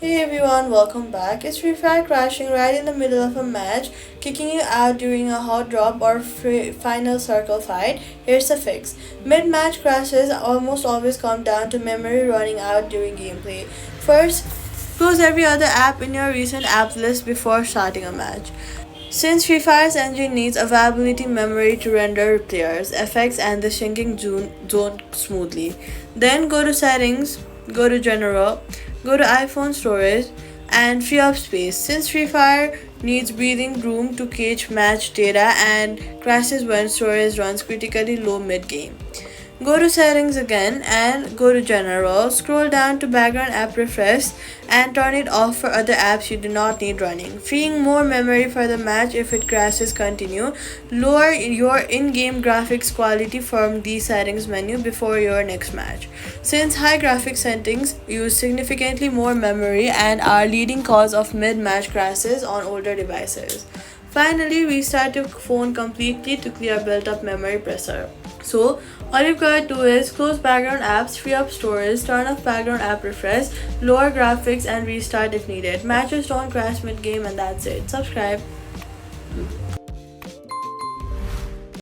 Hey everyone, welcome back. It's Free Fire crashing right in the middle of a match, kicking you out during a hot drop or final circle fight. Here's the fix. Mid match crashes almost always come down to memory running out during gameplay. First, close every other app in your recent app list before starting a match. Since Free Fire's engine needs availability memory to render players, effects, and the syncing zone smoothly. Then go to Settings, go to General, go to iPhone Storage, and free up space. Since Free Fire needs breathing room to cache match data and crashes when storage runs critically low mid game. Go to settings again and go to general. Scroll down to background app refresh and turn it off for other apps you do not need running. Freeing more memory for the match if it crashes continue. Lower your in-game graphics quality from the settings menu before your next match. Since high graphics settings use significantly more memory and are leading cause of mid-match crashes on older devices. Finally, restart your phone completely to clear built up memory pressure. So, all you've got to do is close background apps, free up storage, turn off background app refresh, lower graphics, and restart if needed. Matches don't crash mid game, and that's it. Subscribe.